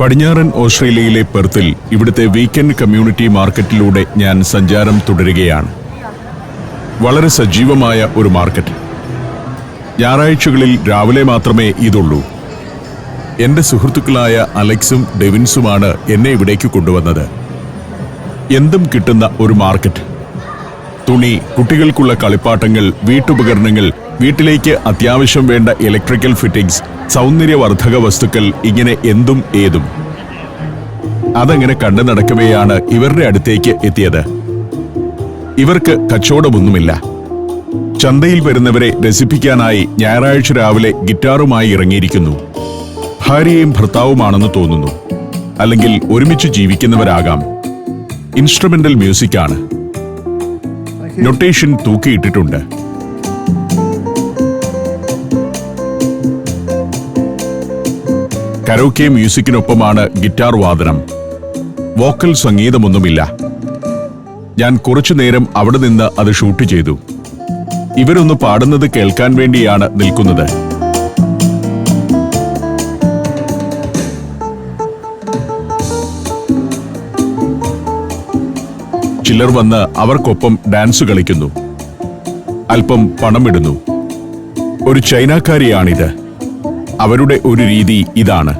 പടിഞ്ഞാറൻ ഓസ്ട്രേലിയയിലെ പെർത്തിൽ ഇവിടുത്തെ വീക്കെൻഡ് കമ്മ്യൂണിറ്റി മാർക്കറ്റിലൂടെ ഞാൻ സഞ്ചാരം തുടരുകയാണ്. വളരെ സജീവമായ ഒരു മാർക്കറ്റ്. ഞായറാഴ്ചകളിൽ രാവിലെ മാത്രമേ ഇതുള്ളൂ. എന്റെ സുഹൃത്തുക്കളായ അലക്സും ഡെവിൻസുമാണ് എന്നെ ഇവിടേക്ക് കൊണ്ടുവന്നത്. എന്തും കിട്ടുന്ന ഒരു മാർക്കറ്റ്. തുണി, കുട്ടികൾക്കുള്ള കളിപ്പാട്ടങ്ങൾ, വീട്ടുപകരണങ്ങൾ, വീട്ടിലേക്ക് അത്യാവശ്യം വേണ്ട ഇലക്ട്രിക്കൽ ഫിറ്റിംഗ്സ്, സൗന്ദര്യവർദ്ധക വസ്തുക്കൾ, ഇങ്ങനെ എന്തും ഏതും. അതങ്ങനെ കണ്ടു നടക്കവെയാണ് ഇവരുടെ അടുത്തേക്ക് എത്തിയത്. ഇവർക്ക് കച്ചവടമൊന്നുമില്ല. ചന്തയിൽ വരുന്നവരെ രസിപ്പിക്കാനായി ഞായറാഴ്ച രാവിലെ ഗിറ്റാറുമായി ഇറങ്ങിയിരിക്കുന്നു. ഭാര്യയും ഭർത്താവുമാണെന്ന് തോന്നുന്നു, അല്ലെങ്കിൽ ഒരുമിച്ച് ജീവിക്കുന്നവരാകാം. ഇൻസ്ട്രുമെന്റൽ മ്യൂസിക്കാണ്. നൊട്ടേഷൻ തൂക്കിയിട്ടിട്ടുണ്ട്. കരോക്കെ മ്യൂസിക്കിനൊപ്പമാണ് ഗിറ്റാർ വാദനം. വോക്കൽ സംഗീതമൊന്നുമില്ല. ഞാൻ കുറച്ചുനേരം അവിടെ നിന്ന് അത് ഷൂട്ട് ചെയ്തു. ഇവരൊന്ന് പാടുന്നത് കേൾക്കാൻ വേണ്ടിയാണ് നിൽക്കുന്നത്. ചിലർ വന്ന് അവർക്കൊപ്പം ഡാൻസ് കളിക്കുന്നു, അല്പം പണമിടുന്നു. ഒരു ചൈനക്കാരിയാണിത്. അവരുടെ ഒരു രീതി ഇതാണ്.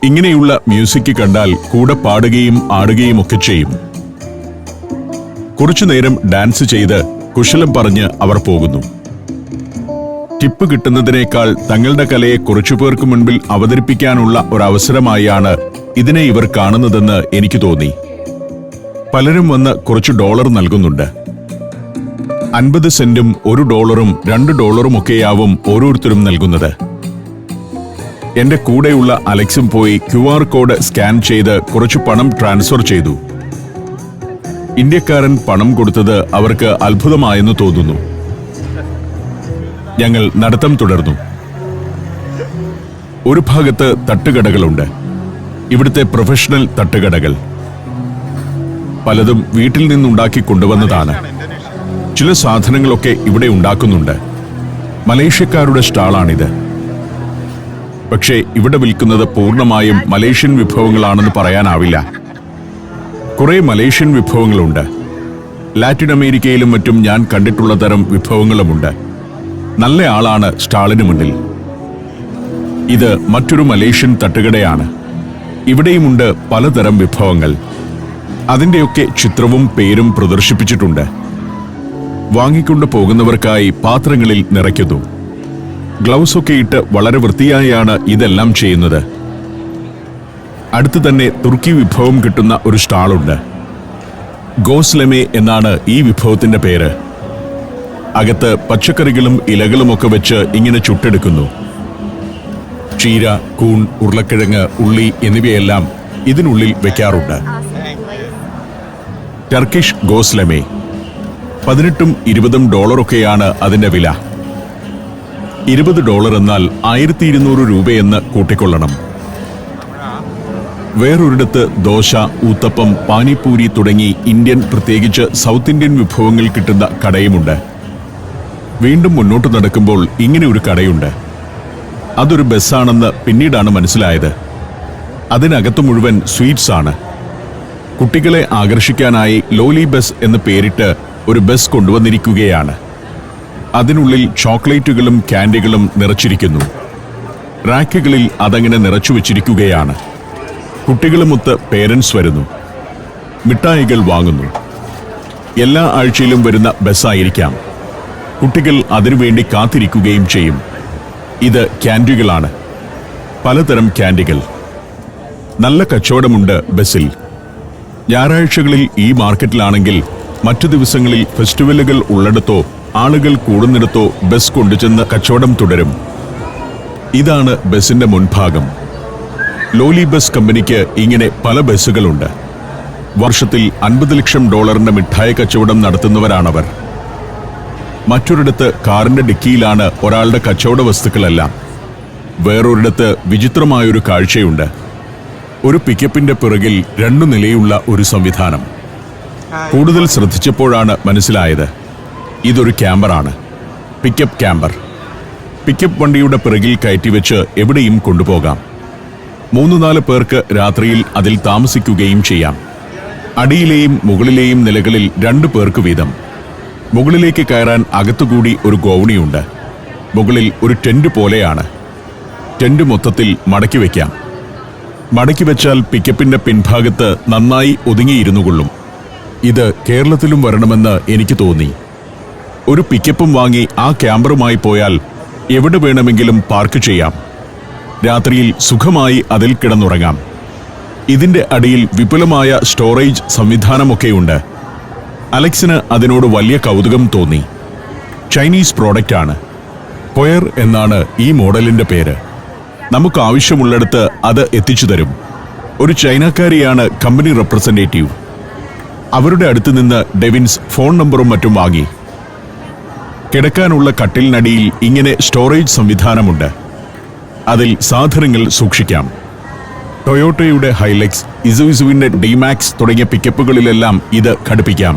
ഇങ്ങനെയുള്ള മ്യൂസിക് കണ്ടാൽ കൂടെ പാടുകയും ആടുകയും ഒക്കെ ചെയ്യും. കുറച്ചുനേരം ഡാൻസ് ചെയ്ത് കുശലം പറഞ്ഞ് അവർ പോകുന്നു. ടിപ്പ് കിട്ടുന്നതിനേക്കാൾ തങ്ങളുടെ കലയെ കുറച്ചുപേർക്ക് മുൻപിൽ അവതരിപ്പിക്കാനുള്ള ഒരവസരമായാണ് ഇതിനെ ഇവർ കാണുന്നതെന്ന് എനിക്ക് തോന്നി. പലരും വന്ന് കുറച്ച് ഡോളർ നൽകുന്നുണ്ട്. 50 സെന്റും $1, $2 ഓരോരുത്തരും നൽകുന്നത്. എന്റെ കൂടെയുള്ള അലക്സും പോയി QR കോഡ് സ്കാൻ ചെയ്ത് കുറച്ച് പണം ട്രാൻസ്ഫർ ചെയ്തു. ഇന്ത്യക്കാരൻ പണം കൊടുത്തത് അവർക്ക് അത്ഭുതമായെന്ന് തോന്നുന്നു. ഞങ്ങൾ നടത്തം തുടർന്നു. ഒരു ഭാഗത്ത് തട്ടുകടകളുണ്ട്. ഇവിടുത്തെ പ്രൊഫഷണൽ തട്ടുകടകൾ. പലതും വീട്ടിൽ നിന്നുണ്ടാക്കി കൊണ്ടുവന്നതാണ്. ചില സാധനങ്ങളൊക്കെ ഇവിടെ ഉണ്ടാക്കുന്നുണ്ട്. മലേഷ്യക്കാരുടെ സ്റ്റാളാണിത്. പക്ഷേ ഇവിടെ വിൽക്കുന്നത് പൂർണ്ണമായും മലേഷ്യൻ വിഭവങ്ങളാണെന്ന് പറയാനാവില്ല. കുറെ മലേഷ്യൻ വിഭവങ്ങളുണ്ട്. ലാറ്റിൻ അമേരിക്കയിലും മറ്റും ഞാൻ കണ്ടിട്ടുള്ള തരം വിഭവങ്ങളുമുണ്ട്. നല്ല ആളാണ് സ്റ്റാളിന് മുന്നിൽ. ഇത് മറ്റൊരു മലേഷ്യൻ തട്ടുകടയാണ്. ഇവിടെയുമുണ്ട് പലതരം വിഭവങ്ങൾ. അതിൻ്റെയൊക്കെ ചിത്രവും പേരും പ്രദർശിപ്പിച്ചിട്ടുണ്ട്. വാങ്ങിക്കൊണ്ടു പോകുന്നവർക്കായി പാത്രങ്ങളിൽ നിറയ്ക്കുന്നു. ഗ്ലൗസ് ഒക്കെ ഇട്ട് വളരെ വൃത്തിയായാണ് ഇതെല്ലാം ചെയ്യുന്നത്. അടുത്ത് തന്നെ തുർക്കി വിഭവം കിട്ടുന്ന ഒരു സ്റ്റാളുണ്ട്. ഗോസ്ലെമെ എന്നാണ് ഈ വിഭവത്തിന്റെ പേര്. അകത്ത് പച്ചക്കറികളും ഇലകളുമൊക്കെ വെച്ച് ഇങ്ങനെ ചുട്ടെടുക്കുന്നു. ചീര, കൂൺ, ഉരുളക്കിഴങ്ങ്, ഉള്ളി എന്നിവയെല്ലാം ഇതിനുള്ളിൽ വെക്കാറുണ്ട്. ടർക്കിഷ് ഗോസ്ലെമെ $18-20 അതിന്റെ വില. $20 എന്നാൽ 1200 രൂപയെന്ന് കൂട്ടിക്കൊള്ളണം. വേറൊരിടത്ത് ദോശ, ഊത്തപ്പം, പാനിപൂരി തുടങ്ങി ഇന്ത്യൻ, പ്രത്യേകിച്ച് സൗത്ത് ഇന്ത്യൻ വിഭവങ്ങൾ കിട്ടുന്ന കടയുമുണ്ട്. വീണ്ടും മുന്നോട്ട് നടക്കുമ്പോൾ ഇങ്ങനെ ഒരു കടയുണ്ട്. അതൊരു ബസ്സാണെന്ന് പിന്നീടാണ് മനസ്സിലായത്. അതിനകത്ത് മുഴുവൻ സ്വീറ്റ്സ് ആണ്. കുട്ടികളെ ആകർഷിക്കാനായി ലോലി ബസ് എന്ന് പേരിട്ട് ഒരു ബസ് കൊണ്ടുവന്നിരിക്കുകയാണ്. അതിനുള്ളിൽ ചോക്ലേറ്റുകളും ക്യാൻഡികളും നിറച്ചിരിക്കുന്നു. റാക്കുകളിൽ അതങ്ങനെ നിറച്ചു വച്ചിരിക്കുകയാണ്. കുട്ടികളുമൊത്ത് പേരൻസ് വരുന്നു, മിഠായികൾ വാങ്ങുന്നു. എല്ലാ ആഴ്ചയിലും വരുന്ന ബസ്സായിരിക്കാം. കുട്ടികൾ അതിനുവേണ്ടി കാത്തിരിക്കുകയും ചെയ്യും. ഇത് ക്യാൻഡികളാണ്. പലതരം ക്യാൻഡികൾ. നല്ല കച്ചവടമുണ്ട് ബസ്സിൽ. ഞായറാഴ്ചകളിൽ ഈ മാർക്കറ്റിലാണെങ്കിൽ മറ്റു ദിവസങ്ങളിൽ ഫെസ്റ്റിവലുകൾ ഉള്ളിടത്തോ ആളുകൾ കൂടുന്നിടത്തോ ബസ് കൊണ്ടുചെന്ന് കച്ചവടം തുടരും. ഇതാണ് ബസിന്റെ മുൻഭാഗം. ലോലി ബസ് കമ്പനിക്ക് ഇങ്ങനെ പല ബസ്സുകളുണ്ട്. വർഷത്തിൽ $50 ലക്ഷം മിഠായി കച്ചവടം നടത്തുന്നവരാണവർ. മറ്റൊരിടത്ത് കാറിന്റെ ഡിക്കിയിലാണ് ഒരാളുടെ കച്ചവട വസ്തുക്കളെല്ലാം. വേറൊരിടത്ത് വിചിത്രമായൊരു കാഴ്ചയുണ്ട്. ഒരു പിക്കപ്പിന്റെ പിറകിൽ 2 നിലയുള്ള ഒരു സംവിധാനം. കൂടുതൽ ശ്രദ്ധിച്ചപ്പോഴാണ് മനസ്സിലായത് ഇതൊരു ക്യാമ്പറാണ്. Pickup camper. പിക്കപ്പ് വണ്ടിയുടെ പിറകിൽ കയറ്റിവെച്ച് എവിടെയും കൊണ്ടുപോകാം. 3-4 പേർക്ക് രാത്രിയിൽ അതിൽ താമസിക്കുകയും ചെയ്യാം. അടിയിലെയും മുകളിലെയും നിലകളിൽ 2 പേർക്ക് വീതം. മുകളിലേക്ക് കയറാൻ അകത്തുകൂടി ഒരു ഗോവണിയുണ്ട്. മുകളിൽ ഒരു ടെന്റ് പോലെയാണ്. ടെന്റ് മൊത്തത്തിൽ മടക്കി വയ്ക്കാം. മടക്കി വെച്ചാൽ പിക്കപ്പിന്റെ പിൻഭാഗത്ത് നന്നായി ഒതുങ്ങിയിരുന്നുകൊള്ളും. ഇത് കേരളത്തിലും വരണമെന്ന് എനിക്ക് തോന്നി. ഒരു പിക്കപ്പും വാങ്ങി ആ ക്യാമ്പറുമായി പോയാൽ എവിടെ വേണമെങ്കിലും പാർക്ക് ചെയ്യാം. രാത്രിയിൽ സുഖമായി അതിൽ കിടന്നുറങ്ങാം. ഇതിന്റെ അടിയിൽ വിപുലമായ സ്റ്റോറേജ് സംവിധാനമൊക്കെയുണ്ട്. അലക്സിന് അതിനോട് വലിയ കൗതുകം തോന്നി. ചൈനീസ് പ്രോഡക്റ്റാണ്. പൊയർ എന്നാണ് ഈ മോഡലിന്റെ പേര്. നമുക്ക് ആവശ്യമുള്ളിടത്ത് അത് എത്തിച്ചു തരും. ഒരു ചൈനക്കാരിയാണ് കമ്പനി റെപ്രസെന്റേറ്റീവ്. അവരുടെ അടുത്ത് നിന്ന് ഡെവിൻസ് ഫോൺ നമ്പറും മറ്റും വാങ്ങി. കിടക്കാനുള്ള കട്ടിലിനടിയിൽ ഇങ്ങനെ സ്റ്റോറേജ് സംവിധാനമുണ്ട്. അതിൽ സാധനങ്ങൾ സൂക്ഷിക്കാം. ടൊയോട്ടയുടെ ഹൈലക്സ്, ഇസുസുവിന്റെ ഡിമാക്സ് തുടങ്ങിയ പിക്കപ്പുകളിലെല്ലാം ഇത് ഘടിപ്പിക്കാം.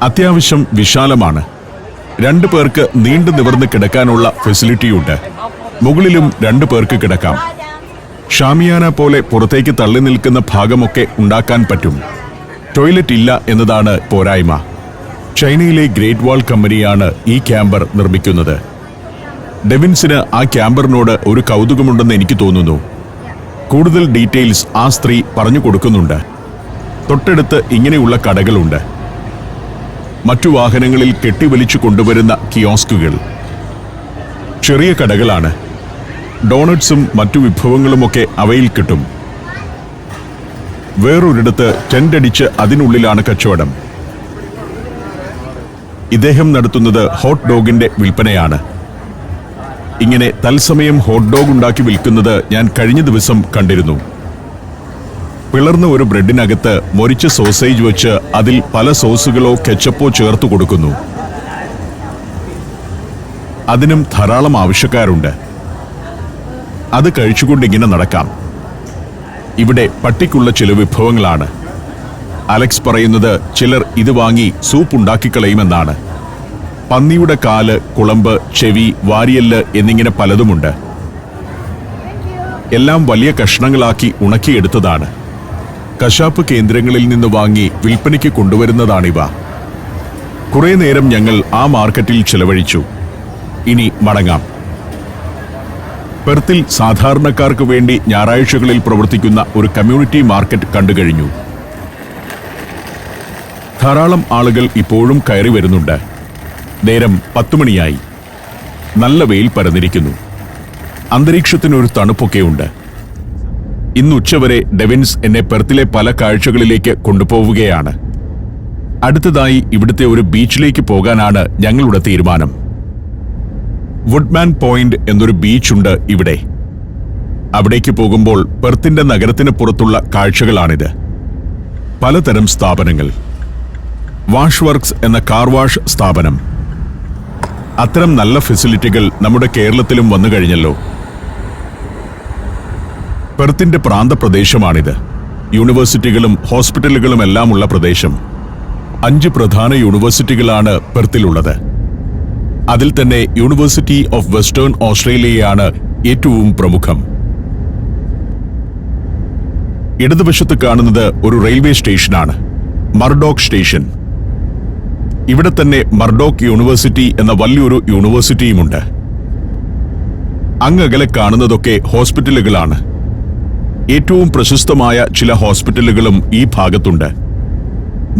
അത്യാവശ്യം വിശാലമാണ്. 2 പേർക്ക് നീണ്ടു നിവർന്ന് കിടക്കാനുള്ള ഫെസിലിറ്റിയുണ്ട്. മുകളിലും 2 പേർക്ക് കിടക്കാം. ഷാമിയാന പോലെ പുറത്തേക്ക് തള്ളി നിൽക്കുന്ന ഭാഗമൊക്കെ ഉണ്ടാക്കാൻ പറ്റും. ടോയ്ലറ്റ് ഇല്ല എന്നതാണ് പോരായ്മ. ചൈനയിലെ ഗ്രേറ്റ് വാൾ കമ്പനിയാണ് ഈ ക്യാമ്പർ നിർമ്മിക്കുന്നത്. ഡെവിൻസിന് ആ ക്യാമ്പറിനോട് ഒരു കൗതുകമുണ്ടെന്ന് എനിക്ക് തോന്നുന്നു. കൂടുതൽ ഡീറ്റെയിൽസ് ആ സ്ത്രീ പറഞ്ഞു കൊടുക്കുന്നുണ്ട്. തൊട്ടടുത്ത് ഇങ്ങനെയുള്ള കടകളുണ്ട്. മറ്റു വാഹനങ്ങളിൽ കെട്ടിവലിച്ചു കൊണ്ടുവരുന്ന കിയോസ്കുകൾ. ചെറിയ കടകളാണ്. ഡോണറ്റ്സും മറ്റു വിഭവങ്ങളുമൊക്കെ അവയിൽ കിട്ടും. വേറൊരിടത്ത് ടെന്റ് അടിച്ച് അതിനുള്ളിലാണ് കച്ചവടം. ഇദ്ദേഹം നടത്തുന്നത് ഹോട്ട് ഡോഗിന്റെ വിൽപ്പനയാണ്. ഇങ്ങനെ തത്സമയം ഹോട്ട് ഡോഗ് ഉണ്ടാക്കി വിൽക്കുന്നത് ഞാൻ കഴിഞ്ഞ ദിവസം കണ്ടിരുന്നു. പിളർന്ന ഒരു ബ്രെഡിനകത്ത് മൊരിച്ച സോസേജ് വെച്ച് അതിൽ പല സോസുകളോ കെച്ചപ്പോ ചേർത്ത് കൊടുക്കുന്നു. അതിനും ധാരാളം ആവശ്യക്കാരുണ്ട്. അത് കഴിച്ചുകൊണ്ടിങ്ങനെ നടക്കാം. ഇവിടെ പട്ടിക്കുള്ള ചില വിഭവങ്ങളാണ്. അലക്സ് പറയുന്നത് ചിലർ ഇത് വാങ്ങി സൂപ്പ് ഉണ്ടാക്കിക്കളയുമെന്നാണ്. പന്നിയുടെ കാല്, കുളമ്പ്, ചെവി, വാരിയല്ല് എന്നിങ്ങനെ പലതുമുണ്ട്. എല്ലാം വലിയ കഷ്ണങ്ങളാക്കി ഉണക്കിയെടുത്തതാണ്. കശാപ്പ് കേന്ദ്രങ്ങളിൽ നിന്ന് വാങ്ങി വിൽപ്പനയ്ക്ക് കൊണ്ടുവരുന്നതാണിവ. കുറെ നേരം ഞങ്ങൾ ആ മാർക്കറ്റിൽ ചെലവഴിച്ചു. ഇനി മടങ്ങാം. പെർത്തിൽ സാധാരണക്കാർക്ക് വേണ്ടി ഞായറാഴ്ചകളിൽ പ്രവർത്തിക്കുന്ന ഒരു കമ്മ്യൂണിറ്റി മാർക്കറ്റ് കണ്ടുകഴിഞ്ഞു. ധാരാളം ആളുകൾ ഇപ്പോഴും കയറി വരുന്നുണ്ട്. നേരം 10 മണിയായി. നല്ല വെയിൽ പരന്നിരിക്കുന്നു. അന്തരീക്ഷത്തിനൊരു തണുപ്പൊക്കെയുണ്ട്. ഇന്ന് ഉച്ചവരെ ഡെവിൻസ് എന്നെ പെർത്തിലെ പല കാഴ്ചകളിലേക്ക് കൊണ്ടുപോവുകയാണ്. അടുത്തതായി ഇവിടുത്തെ ഒരു ബീച്ചിലേക്ക് പോകാനാണ് ഞങ്ങളുടെ തീരുമാനം. വുഡ്മാൻ പോയിന്റ് എന്നൊരു ബീച്ചുണ്ട് ഇവിടെ. അവിടേക്ക് പോകുമ്പോൾ പെർത്തിന്റെ നഗരത്തിന് പുറത്തുള്ള കാഴ്ചകളാണിത്. പലതരം സ്ഥാപനങ്ങൾ. വാഷ് വർക്ക്സ് എന്ന കാർ വാഷ് സ്ഥാപനം. അത്തരം നല്ല ഫെസിലിറ്റികൾ നമ്മുടെ കേരളത്തിലും വന്നു കഴിഞ്ഞല്ലോ. പെർത്തിന്റെ പ്രാന്തപ്രദേശമാണിത്. യൂണിവേഴ്സിറ്റികളും ഹോസ്പിറ്റലുകളും എല്ലാമുള്ള പ്രദേശം. 5 പ്രധാന യൂണിവേഴ്സിറ്റികളാണ് പെർത്തിലുള്ളത്. അതിൽ തന്നെ യൂണിവേഴ്സിറ്റി ഓഫ് വെസ്റ്റേൺ ഓസ്ട്രേലിയയാണ് ഏറ്റവും പ്രമുഖം. ഇടതുവശത്ത് കാണുന്നത് ഒരു റെയിൽവേ സ്റ്റേഷനാണ്, മർഡോക്ക് സ്റ്റേഷൻ. ഇവിടെ തന്നെ മർഡോക്ക് യൂണിവേഴ്സിറ്റി എന്ന വലിയൊരു യൂണിവേഴ്സിറ്റിയുമുണ്ട്. അങ്ങകലെ കാണുന്നതൊക്കെ ഹോസ്പിറ്റലുകളാണ്. ഏറ്റവും പ്രശസ്തമായ ചില ഹോസ്പിറ്റലുകളും ഈ ഭാഗത്തുണ്ട്.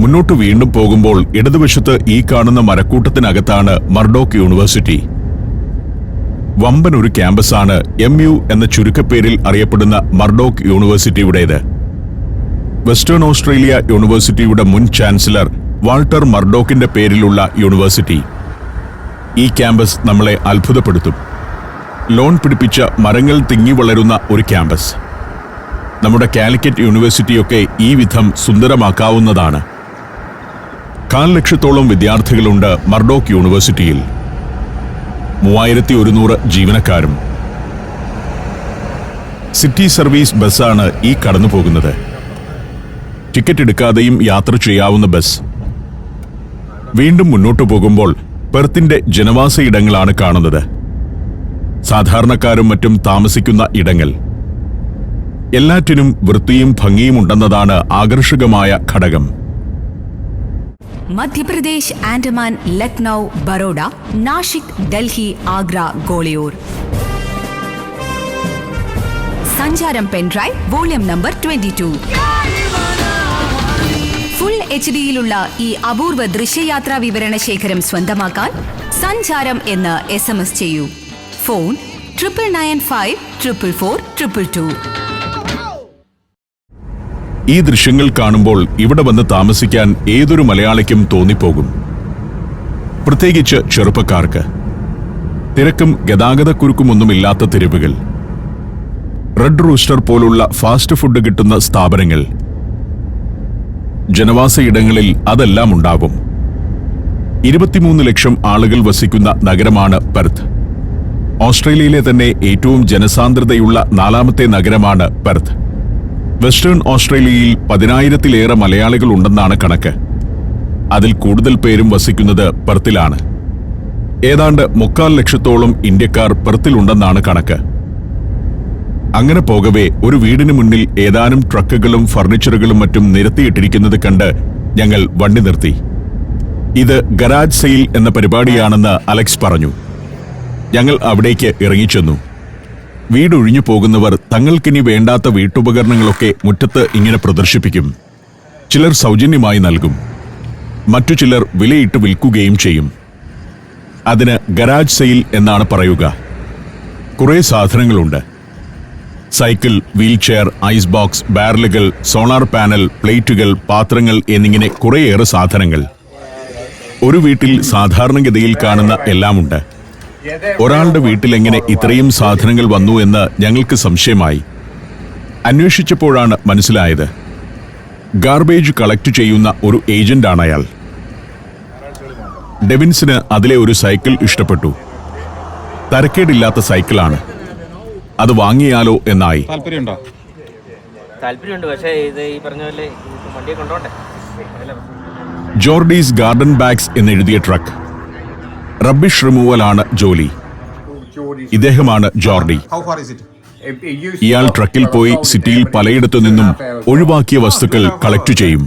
മുന്നോട്ട് വീണ്ടും പോകുമ്പോൾ ഇടതുവശത്ത് ഈ കാണുന്ന മരക്കൂട്ടത്തിനകത്താണ് മർഡോക്ക് യൂണിവേഴ്സിറ്റി. വമ്പൻ ഒരു ക്യാമ്പസാണ് MU എന്ന ചുരുക്കപ്പേരിൽ അറിയപ്പെടുന്ന മർഡോക്ക് യൂണിവേഴ്സിറ്റിയുടേത്. വെസ്റ്റേൺ ഓസ്ട്രേലിയ യൂണിവേഴ്സിറ്റിയുടെ മുൻ ചാൻസലർ വാൾട്ടർ മർഡോക്കിന്റെ പേരിലുള്ള യൂണിവേഴ്സിറ്റി. ഈ ക്യാമ്പസ് നമ്മളെ അത്ഭുതപ്പെടുത്തും. ലോൺ പിടിപ്പിച്ച മരങ്ങൾ തിങ്ങി വളരുന്ന ഒരു ക്യാമ്പസ്. നമ്മുടെ കാലിക്കറ്റ് യൂണിവേഴ്സിറ്റിയൊക്കെ ഈ വിധം സുന്ദരമാക്കാവുന്നതാണ്. 1/4 ലക്ഷത്തോളം വിദ്യാർത്ഥികളുണ്ട് മർഡോക്ക് യൂണിവേഴ്സിറ്റിയിൽ. 3100 ജീവനക്കാരും. സിറ്റി സർവീസ് ബസ്സാണ് ഈ കടന്നു പോകുന്നത്. ടിക്കറ്റ് എടുക്കാതെയും യാത്ര ചെയ്യാവുന്ന ബസ്. വീണ്ടും മുന്നോട്ടു പോകുമ്പോൾ പെർത്തിന്റെ ജനവാസ ഇടങ്ങളാണ് കാണുന്നത്. സാധാരണക്കാരും മറ്റും താമസിക്കുന്ന ഇടങ്ങൾ. എല്ലാറ്റിനും വൃത്തിയും ഭംഗിയും ഉണ്ടെന്നതാണ് ആകർഷകമായ ഘടകം. മധ്യപ്രദേശ്, ആൻഡമാൻ, ലക്നൌ, ബറോഡ, നാഷിക്, ഡൽഹി, ആഗ്ര, ഗോളിയോർ. സഞ്ചാരം പെൻഡ്രൈവ് വോള്യം നമ്പർ 22. ഫുൾ HD-യിലുള്ള ഈ അപൂർവ ദൃശ്യയാത്രാ വിവരണ ശേഖരം സ്വന്തമാക്കാൻ സഞ്ചാരം എന്ന് SMS ചെയ്യൂ. ഫോൺ 9995444222. ഈ ദൃശ്യങ്ങൾ കാണുമ്പോൾ ഇവിടെ വന്ന് താമസിക്കാൻ ഏതൊരു മലയാളിക്കും തോന്നിപ്പോകും. പ്രത്യേകിച്ച് ചെറുപ്പക്കാർക്ക്. തിരക്കും ഗതാഗതക്കുരുക്കുമൊന്നുമില്ലാത്ത തെരുവുകൾ, റെഡ് റൂസ്റ്റർ പോലുള്ള ഫാസ്റ്റ് ഫുഡ് കിട്ടുന്ന സ്ഥാപനങ്ങൾ, ജനവാസ ഇടങ്ങളിൽ അതെല്ലാം ഉണ്ടാകും. 23 ലക്ഷം ആളുകൾ വസിക്കുന്ന നഗരമാണ് പെർത്ത്. ഓസ്ട്രേലിയയിലെ തന്നെ ഏറ്റവും ജനസാന്ദ്രതയുള്ള 4ാമത്തെ നഗരമാണ് പെർത്ത്. വെസ്റ്റേൺ ഓസ്ട്രേലിയയിൽ 10,000-ലേറെ മലയാളികൾ ഉണ്ടെന്നാണ് കണക്ക്. അതിൽ കൂടുതൽ പേരും വസിക്കുന്നത് പെർത്തിലാണ്. ഏതാണ്ട് 3/4 ലക്ഷത്തോളം ഇന്ത്യക്കാർ പെർത്തിലുണ്ടെന്നാണ് കണക്ക്. അങ്ങനെ പോകവേ ഒരു വീടിന് മുന്നിൽ ഏതാനും ട്രക്കുകളും ഫർണിച്ചറുകളും മറ്റും നിരത്തിയിട്ടിരിക്കുന്നത് കണ്ട് ഞങ്ങൾ വണ്ടി നിർത്തി. ഇത് ഗരാജ് സെയിൽ എന്ന പരിപാടിയാണെന്ന് അലക്സ് പറഞ്ഞു. ഞങ്ങൾ അവിടേക്ക് ഇറങ്ങിച്ചെന്നു. വീടൊഴിഞ്ഞു പോകുന്നവർ തങ്ങൾക്കിനി വേണ്ടാത്ത വീട്ടുപകരണങ്ങളൊക്കെ മുറ്റത്ത് ഇങ്ങനെ പ്രദർശിപ്പിക്കും. ചിലർ സൗജന്യമായി നൽകും, മറ്റു ചിലർ വിലയിട്ട് വിൽക്കുകയും ചെയ്യും. അതിന് ഗരാജ് സെയിൽ എന്നാണ് പറയുക. കുറേ സാധനങ്ങളുണ്ട്. സൈക്കിൾ, വീൽചെയർ, ഐസ് ബോക്സ്, ബാരലുകൾ, സോളാർ പാനൽ, പ്ലേറ്റുകൾ, പാത്രങ്ങൾ എന്നിങ്ങനെ കുറേയേറെ സാധനങ്ങൾ. ഒരു വീട്ടിൽ സാധാരണഗതിയിൽ കാണുന്ന എല്ലാമുണ്ട്. ഒരാളുടെ വീട്ടിലെങ്ങനെ ഇത്രയും സാധനങ്ങൾ വന്നു എന്ന് ഞങ്ങൾക്ക് സംശയമായി. അന്വേഷിച്ചപ്പോഴാണ് മനസ്സിലായത്. ഗാർബേജ് കളക്ട് ചെയ്യുന്ന ഒരു ഏജന്റാണ് അയാൾ. ഡെവിൻസിന് അതിലെ ഒരു സൈക്കിൾ ഇഷ്ടപ്പെട്ടു. തരക്കേടില്ലാത്ത സൈക്കിളാണ്. അത് വാങ്ങിയാലോ എന്നായി. താല്പര്യമുണ്ട്, പക്ഷേ ഇത് ഈ പറഞ്ഞ പോലെ വണ്ടിയെ കൊണ്ടോട്ടെ. ജോർഡീസ് ഗാർഡൻ ബാഗ്സ് എന്നെഴുതിയ ട്രക്ക്. റബ്ബിഷ് റിമൂവലാണ് ജോലി. ഇദ്ദേഹമാണ് ജോർഡി. ഇയാൾ ട്രക്കിൽ പോയി സിറ്റിയിൽ പലയിടത്തു നിന്നും ഒഴിവാക്കിയ വസ്തുക്കൾ കളക്ട് ചെയ്യും.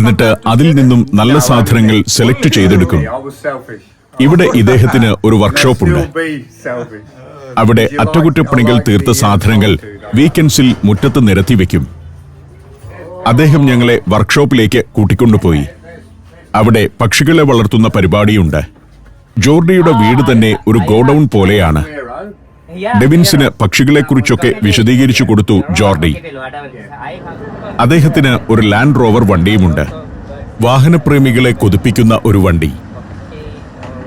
എന്നിട്ട് അതിൽ നിന്നും നല്ല സാധനങ്ങൾ സെലക്ട് ചെയ്തെടുക്കും. ഇവിടെ ഇദ്ദേഹത്തിന് ഒരു വർക്ക്ഷോപ്പുണ്ട്. അവിടെ അറ്റകുറ്റപ്പണികൾ തീർത്ത സാധനങ്ങൾ വീക്കെൻഡ്സിൽ മുറ്റത്ത് നിരത്തി വെക്കും. അദ്ദേഹം ഞങ്ങളെ വർക്ക്ഷോപ്പിലേക്ക് കൂട്ടിക്കൊണ്ടുപോയി. അവിടെ പക്ഷികളെ വളർത്തുന്ന പരിപാടിയുണ്ട്. ജോർഡിയുടെ വീട് തന്നെ ഒരു ഗോഡൌൺ പോലെയാണ്. ഡെവിൻസിന് പക്ഷികളെക്കുറിച്ചൊക്കെ വിശദീകരിച്ചു കൊടുത്തു ജോർഡി. അദ്ദേഹത്തിന് ഒരു ലാൻഡ് റോവർ വണ്ടിയുമുണ്ട്. വാഹനപ്രേമികളെ കൊതിപ്പിക്കുന്ന ഒരു വണ്ടി.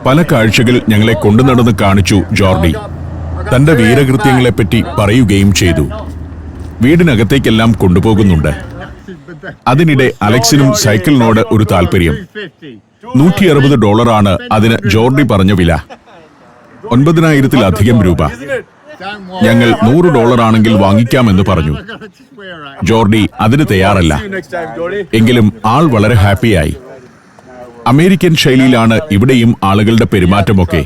പല കാഴ്ചകൾ ഞങ്ങളെ കൊണ്ടുനടന്ന് കാണിച്ചു ജോർഡി. തന്റെ വീരകൃത്യങ്ങളെപ്പറ്റി പറയുകയും ചെയ്തു. വീടിനകത്തേക്കെല്ലാം കൊണ്ടുപോകുന്നുണ്ട്. അതിനിടെ അലക്സിനും സൈക്കിളിനോട് ഒരു താല്പര്യം. $160 അതിന് ജോർഡി പറഞ്ഞ വില. 9,000-ലധികം രൂപ. ഞങ്ങൾ $100 ആണെങ്കിൽ വാങ്ങിക്കാമെന്ന് പറഞ്ഞു. ജോർഡി അതിന് തയ്യാറല്ല. എങ്കിലും ആൾ വളരെ ഹാപ്പിയായി. അമേരിക്കൻ ശൈലിയിലാണ് ഇവിടെയും ആളുകളുടെ പെരുമാറ്റമൊക്കെ.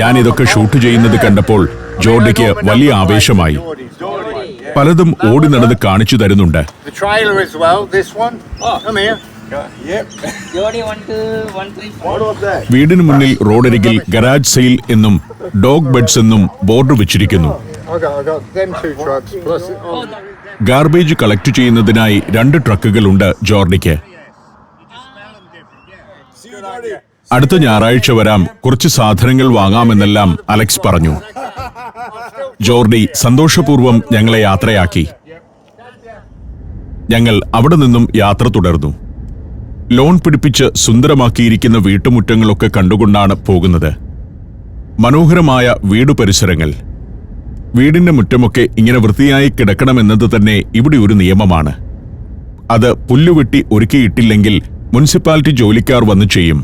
ഞാൻ ഇതൊക്കെ ഷൂട്ട് ചെയ്യുന്നത് കണ്ടപ്പോൾ ജോർഡിക്ക് വലിയ ആവേശമായി. പലതും ഓടി നടന്ന് കാണിച്ചു തരുന്നുണ്ട്. വീടിന് മുന്നിൽ റോഡരികിൽ ഗരാജ് സെയിൽ എന്നും ഡോഗ് ബെഡ്സ് എന്നും ബോർഡ് വെച്ചിരിക്കുന്നു. ഗാർബേജ് കളക്ട് ചെയ്യുന്നതിനായി 2 ട്രക്കുകളുണ്ട് ജോർഡിക്ക്. അടുത്ത ഞായറാഴ്ച വരാം, കുറച്ച് സാധനങ്ങൾ വാങ്ങാമെന്നെല്ലാം അലക്സ് പറഞ്ഞു. ജോർഡി സന്തോഷപൂർവ്വം ഞങ്ങളെ യാത്രയാക്കി. ഞങ്ങൾ അവിടെ നിന്നും യാത്ര തുടർന്നു. ലോൺ പിടിപ്പിച്ച് സുന്ദരമാക്കിയിരിക്കുന്ന വീട്ടുമുറ്റങ്ങളൊക്കെ കണ്ടുകൊണ്ടാണ് പോകുന്നത്. മനോഹരമായ വീടു പരിസരങ്ങൾ. വീടിന്റെ മുറ്റമൊക്കെ ഇങ്ങനെ വൃത്തിയായി കിടക്കണമെന്നത് തന്നെ ഇവിടെ ഒരു നിയമമാണ്. അത് പുല്ലുവെട്ടി ഒരുക്കിയിട്ടില്ലെങ്കിൽ മുനിസിപ്പാലിറ്റി ജോലിക്കാർ വന്ന് ചെയ്യും.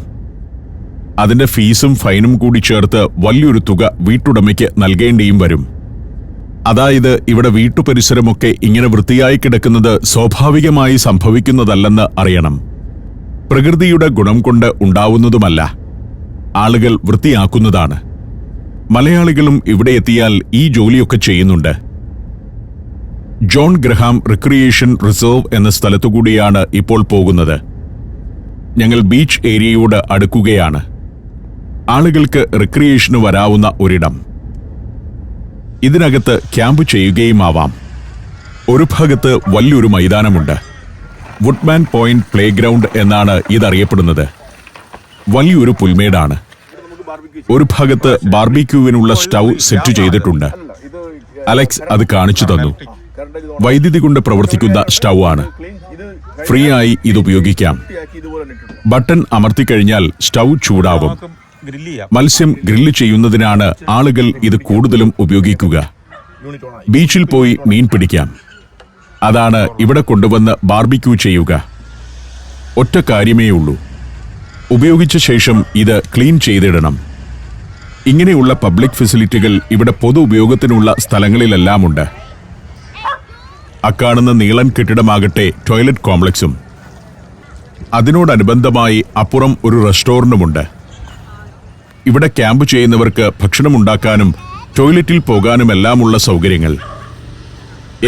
അതിന്റെ ഫീസും ഫൈനും കൂടി ചേർത്ത് വലിയൊരു തുക വീട്ടുടമയ്ക്ക് നൽകേണ്ടിയും വരും. അതായത് ഇവിടെ വീട്ടുപരിസരമൊക്കെ ഇങ്ങനെ വൃത്തിയായി കിടക്കുന്നത് സ്വാഭാവികമായി സംഭവിക്കുന്നതല്ലെന്ന് അറിയണം. പ്രകൃതിയുടെ ഗുണം കൊണ്ട് ഉണ്ടാവുന്നതുമല്ല, ആളുകൾ വൃത്തിയാക്കുന്നതാണ്. മലയാളികളും ഇവിടെ എത്തിയാൽ ഈ ജോലിയൊക്കെ ചെയ്യുന്നുണ്ട്. ജോൺ ഗ്രഹാം റിക്രിയേഷൻ റിസർവ് എന്ന സ്ഥലത്തുകൂടിയാണ് ഇപ്പോൾ പോകുന്നത്. ഞങ്ങൾ ബീച്ച് ഏരിയയോട് അടുക്കുകയാണ്. ആളുകൾക്ക് റിക്രിയേഷന് വരാവുന്ന ഒരിടം. ഇതിനകത്ത് ക്യാമ്പ് ചെയ്യുകയുമാവാം. ഒരു ഭാഗത്ത് വലിയൊരു മൈതാനമുണ്ട്. വുഡ്മാൻ പോയിന്റ് പ്ലേ ഗ്രൗണ്ട് എന്നാണ് ഇതറിയപ്പെടുന്നത്. വലിയൊരു പുൽമേടാണ്. ഒരു ഭാഗത്ത് ബാർബിക്യൂവിനുള്ള സ്റ്റൗ സെറ്റ് ചെയ്തിട്ടുണ്ട്. അലക്സ് അത് കാണിച്ചു തന്നു. വൈദ്യുതി കൊണ്ട് പ്രവർത്തിക്കുന്ന സ്റ്റൗ ആണ്. ഫ്രീ ആയി ഇത് ഉപയോഗിക്കാം. ബട്ടൺ അമർത്തിക്കഴിഞ്ഞാൽ സ്റ്റൗ ചൂടാവും. മത്സ്യം ഗ്രില്ല് ചെയ്യുന്നതിനാണ് ആളുകൾ ഇത് കൂടുതലും ഉപയോഗിക്കുക. ബീച്ചിൽ പോയി മീൻ പിടിക്കാം. അതാണ് ഇവിടെ കൊണ്ടുവന്ന് ബാർബിക്യൂ ചെയ്യുക. ഒറ്റ കാര്യമേ ഉള്ളൂ, ഉപയോഗിച്ച ശേഷം ഇത് ക്ലീൻ ചെയ്തിടണം. ഇങ്ങനെയുള്ള പബ്ലിക് ഫെസിലിറ്റികൾ ഇവിടെ പൊതു ഉപയോഗത്തിനുള്ള സ്ഥലങ്ങളിലെല്ലാമുണ്ട്. അക്കാണുന്ന നീളൻ കെട്ടിടമാകട്ടെ ടോയ്ലറ്റ് കോംപ്ലക്സും. അതിനോടനുബന്ധമായി അപ്പുറം ഒരു റെസ്റ്റോറന്റുമുണ്ട്. ഇവിടെ ക്യാമ്പ് ചെയ്യുന്നവർക്ക് ഭക്ഷണമുണ്ടാക്കാനും ടോയ്ലറ്റിൽ പോകാനുമെല്ലാമുള്ള സൗകര്യങ്ങൾ.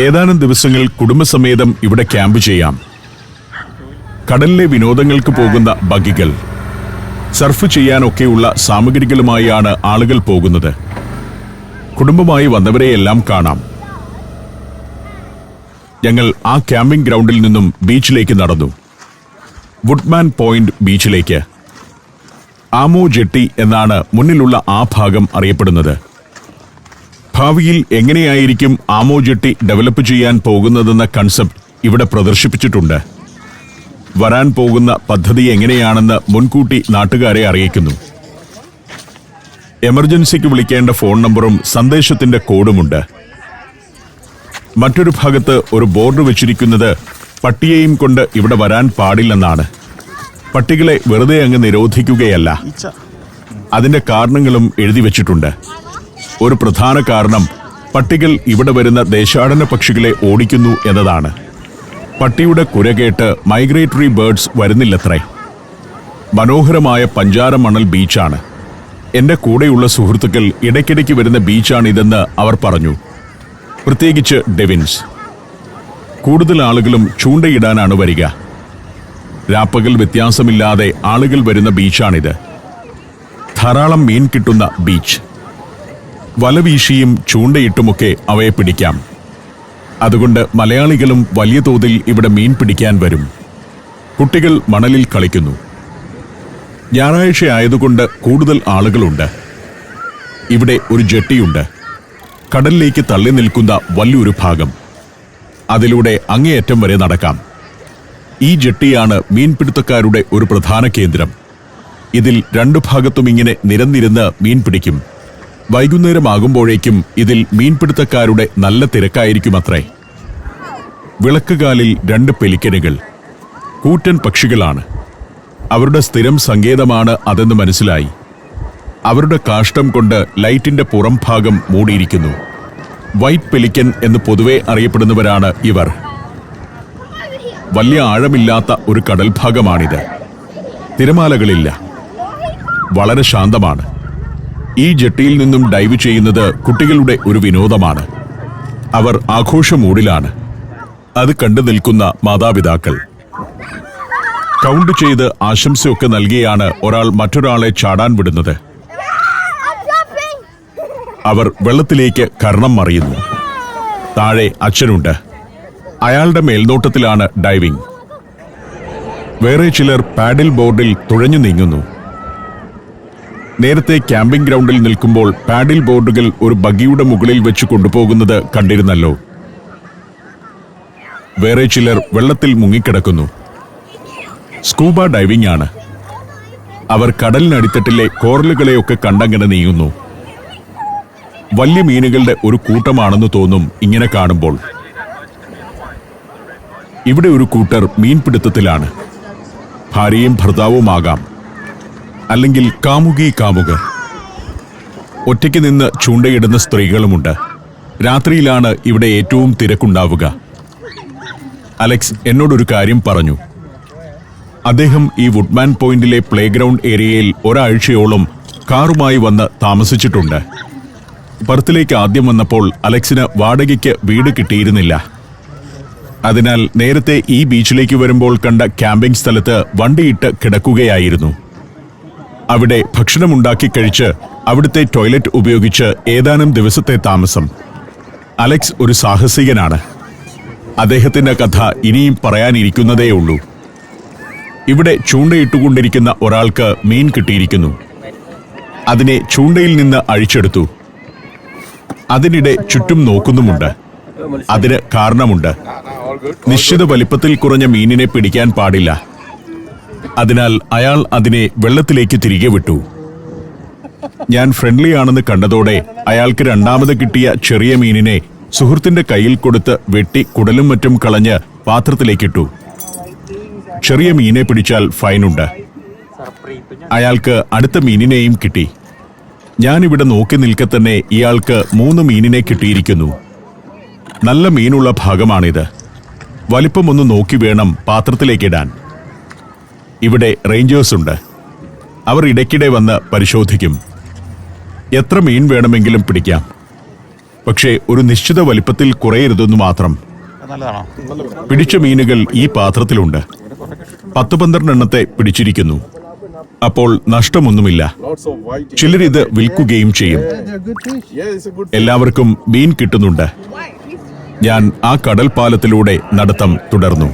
ഏതാനും ദിവസങ്ങൾ കുടുംബസമേതം ഇവിടെ ക്യാമ്പ് ചെയ്യാം. കടലിലെ വിനോദങ്ങൾക്ക് പോകുന്ന ബഗ്ഗികൾ, സർഫ് ചെയ്യാനൊക്കെയുള്ള സാമഗ്രികളുമായാണ് ആളുകൾ പോകുന്നത്. കുടുംബമായി വന്നവരെയെല്ലാം കാണാം. ഞങ്ങൾ ആ ക്യാമ്പിംഗ് ഗ്രൗണ്ടിൽ നിന്നും ബീച്ചിലേക്ക് നടന്നു. വുഡ്മാൻ പോയിന്റ് ബീച്ചിലേക്ക്. ആമോ ജെട്ടി എന്നാണ് മുന്നിലുള്ള ആ ഭാഗം അറിയപ്പെടുന്നത്. ഭാവിയിൽ എങ്ങനെയായിരിക്കും ആമോ ജെട്ടി ഡെവലപ്പ് ചെയ്യാൻ പോകുന്നതെന്ന കൺസെപ്റ്റ് ഇവിടെ പ്രദർശിപ്പിച്ചിട്ടുണ്ട്. വരാൻ പോകുന്ന പദ്ധതി എങ്ങനെയാണെന്ന് മുൻകൂട്ടി നാട്ടുകാരെ അറിയിക്കുന്നു. എമർജൻസിക്ക് വിളിക്കേണ്ട ഫോൺ നമ്പറും സന്ദേശത്തിന്റെ കോഡുമുണ്ട്. മറ്റൊരു ഭാഗത്ത് ഒരു ബോർഡ് വെച്ചിരിക്കുന്നത് പട്ടിയെയും കൊണ്ട് ഇവിടെ വരാൻ പാടില്ലെന്നാണ്. പട്ടികളെ വെറുതെ അങ്ങ് നിരോധിക്കുകയല്ല, അതിന്റെ കാരണങ്ങളും എഴുതി വച്ചിട്ടുണ്ട്. ഒരു പ്രധാന കാരണം പട്ടികൾ ഇവിടെ വരുന്ന ദേശാടന പക്ഷികളെ ഓടിക്കുന്നു എന്നതാണ്. പട്ടിയുടെ കുര കേട്ട് മൈഗ്രേറ്ററി ബേർഡ്സ് വരുന്നില്ലത്രേ. മനോഹരമായ പഞ്ചാര മണൽ ബീച്ചാണ്. എന്റെ കൂടെയുള്ള സുഹൃത്തുക്കൾ ഇടയ്ക്കിടയ്ക്ക് വരുന്ന ബീച്ചാണിതെന്ന് അവർ പറഞ്ഞു. പ്രത്യേകിച്ച് ഡെവിൻസ്. കൂടുതൽ ആളുകളും ചൂണ്ടയിടാനാണ് വരിക. രാപ്പകൽ വ്യത്യാസമില്ലാതെ ആളുകൾ വരുന്ന ബീച്ചാണിത്. ധാരാളം മീൻ കിട്ടുന്ന ബീച്ച്. വലവീശിയും ചൂണ്ടയിട്ടുമൊക്കെ അവയെ പിടിക്കാം. അതുകൊണ്ട് മലയാളികളും വലിയ തോതിൽ ഇവിടെ മീൻ പിടിക്കാൻ വരും. കുട്ടികൾ മണലിൽ കളിക്കുന്നു. ഞായറാഴ്ച ആയതുകൊണ്ട് കൂടുതൽ ആളുകളുണ്ട്. ഇവിടെ ഒരു ജെട്ടിയുണ്ട്. കടലിലേക്ക് തള്ളി നിൽക്കുന്ന വലിയൊരു ഭാഗം. അതിലൂടെ അങ്ങേയറ്റം വരെ നടക്കാം. ഈ ജെട്ടിയാണ് മീൻപിടുത്തക്കാരുടെ ഒരു പ്രധാന കേന്ദ്രം. ഇതിൽ രണ്ടു ഭാഗത്തും ഇങ്ങനെ നിരന്നിരുന്ന് മീൻ പിടിക്കും. വൈകുന്നേരമാകുമ്പോഴേക്കും ഇതിൽ മീൻപിടുത്തക്കാരുടെ നല്ല തിരക്കായിരിക്കുമത്രേ. വിളക്കുകാലിൽ 2 പെലിക്കനുകൾ. കൂറ്റൻ പക്ഷികളാണ്. അവരുടെ സ്ഥിരം സങ്കേതമാണ് അതെന്ന് മനസ്സിലായി. അവരുടെ കാഷ്ടം കൊണ്ട് ലൈറ്റിന്റെ പുറം ഭാഗം മൂടിയിരിക്കുന്നു. വൈറ്റ് പെലിക്കൻ എന്ന് പൊതുവെ അറിയപ്പെടുന്നവരാണ് ഇവർ. വലിയ ആഴമില്ലാത്ത ഒരു കടൽ ഭാഗമാണിത്. തിരമാലകളില്ല. വളരെ ശാന്തമാണ്. ഈ ജെട്ടിയിൽ നിന്നും ഡൈവ് ചെയ്യുന്നത് കുട്ടികളുടെ ഒരു വിനോദമാണ്. അവർ ആഘോഷമൂഡിലാണ്. അത് കണ്ടു നിൽക്കുന്ന മാതാപിതാക്കൾ. കൗണ്ട് ചെയ്ത് ആശംസയൊക്കെ നൽകിയാണ് ഒരാൾ മറ്റൊരാളെ ചാടാൻ വിടുന്നത്. അവർ വെള്ളത്തിലേക്ക് കർണം മറിയുന്നു. താഴെ അച്ഛനുണ്ട്. അയാളുടെ മേൽനോട്ടത്തിലാണ് ഡൈവിംഗ്. വേറെ ചിലർ പാഡിൽ ബോർഡിൽ തുഴഞ്ഞു നീങ്ങുന്നു. നേരത്തെ ക്യാമ്പിംഗ് ഗ്രൗണ്ടിൽ നിൽക്കുമ്പോൾ പാഡിൽ ബോർഡുകൾ ഒരു ബഗ്ഗിയുടെ മുകളിൽ വെച്ച് കൊണ്ടുപോകുന്നത് കണ്ടിരുന്നല്ലോ. വേറെ ചിലർ വെള്ളത്തിൽ മുങ്ങിക്കിടക്കുന്നു. സ്കൂബ ഡൈവിംഗ് ആണ്. അവർ കടലിനടിത്തട്ടിലെ കോറലുകളെയൊക്കെ കണ്ടങ്ങനെ നീങ്ങുന്നു. വലിയ മീനുകളുടെ ഒരു കൂട്ടമാണെന്ന് തോന്നും ഇങ്ങനെ കാണുമ്പോൾ. ഇവിടെ ഒരു കൂട്ടർ മീൻപിടുത്തത്തിലാണ്. ഭാര്യയും ഭർത്താവുമാകാം, അല്ലെങ്കിൽ കാമുകർ. ഒറ്റയ്ക്ക് നിന്ന് ചൂണ്ടയിടുന്ന സ്ത്രീകളുമുണ്ട്. രാത്രിയിലാണ് ഇവിടെ ഏറ്റവും തിരക്കുണ്ടാവുക. അലക്സ് എന്നോടൊരു കാര്യം പറഞ്ഞു. അദ്ദേഹം ഈ വുഡ്മാൻ പോയിന്റിലെ പ്ലേ ഗ്രൗണ്ട് ഏരിയയിൽ ഒരാഴ്ചയോളം കാറുമായി വന്ന് താമസിച്ചിട്ടുണ്ട്. പെർത്തിലേക്ക് ആദ്യം വന്നപ്പോൾ അലക്സിന് വാടകയ്ക്ക് വീട് കിട്ടിയിരുന്നില്ല. അതിനാൽ നേരത്തെ ഈ ബീച്ചിലേക്ക് വരുമ്പോൾ കണ്ട ക്യാമ്പിംഗ് സ്ഥലത്ത് വണ്ടിയിട്ട് കിടക്കുകയായിരുന്നു. അവിടെ ഭക്ഷണമുണ്ടാക്കി കഴിച്ച് അവിടുത്തെ ടോയ്ലറ്റ് ഉപയോഗിച്ച് ഏതാനും ദിവസത്തെ താമസം. അലക്സ് ഒരു സാഹസികനാണ്. അദ്ദേഹത്തിന്റെ കഥ ഇനിയും പറയാനിരിക്കുന്നതേയുള്ളൂ. ഇവിടെ ചൂണ്ടയിട്ടുകൊണ്ടിരിക്കുന്ന ഒരാൾക്ക് മീൻ കിട്ടിയിരിക്കുന്നു. അതിനെ ചൂണ്ടയിൽ നിന്ന് അഴിച്ചെടുത്തു. അതിനിടെ ചുറ്റും നോക്കുന്നുമുണ്ട്. അതിന് കാരണമുണ്ട്. നിശ്ചിത വലിപ്പത്തിൽ കുറഞ്ഞ മീനിനെ പിടിക്കാൻ പാടില്ല. അതിനാൽ അയാൾ അതിനെ വെള്ളത്തിലേക്ക് തിരികെ വിട്ടു. ഞാൻ ഫ്രണ്ട്ലി ആണെന്ന് കണ്ടതോടെ അയാൾക്ക് രണ്ടാമത് കിട്ടിയ ചെറിയ മീനിനെ സുഹൃത്തിന്റെ കയ്യിൽ കൊടുത്ത് വെട്ടി കുടലും മറ്റും കളഞ്ഞ് പാത്രത്തിലേക്കിട്ടു. ചെറിയ മീനെ പിടിച്ചാൽ ഫൈനുണ്ട്. അയാൾക്ക് അടുത്ത മീനിനെയും കിട്ടി. ഞാനിവിടെ നോക്കി നിൽക്കെ തന്നെ ഇയാൾക്ക് 3 മീനിനെ കിട്ടിയിരിക്കുന്നു. നല്ല മീനുള്ള ഭാഗമാണിത്. വലിപ്പമൊന്ന് നോക്കി വേണം പാത്രത്തിലേക്കിടാൻ. ഇവിടെ റേഞ്ചേഴ്സ് ഉണ്ട്. അവർ ഇടയ്ക്കിടെ വന്ന് പരിശോധിക്കും. എത്ര മീൻ വേണമെങ്കിലും പിടിക്കാം. പക്ഷേ ഒരു നിശ്ചിത വലിപ്പത്തിൽ കുറയരുതെന്നു മാത്രം. പിടിച്ച മീനുകൾ ഈ പാത്രത്തിലുണ്ട്. 10-12 എണ്ണത്തെ പിടിച്ചിരിക്കുന്നു. അപ്പോൾ നഷ്ടമൊന്നുമില്ല. ചിലരിത് വിൽക്കുകയും ചെയ്യും. എല്ലാവർക്കും മീൻ കിട്ടുന്നുണ്ട്. ഞാൻ ആ കടൽപ്പാലത്തിലൂടെ നടത്തം തുടർന്നു.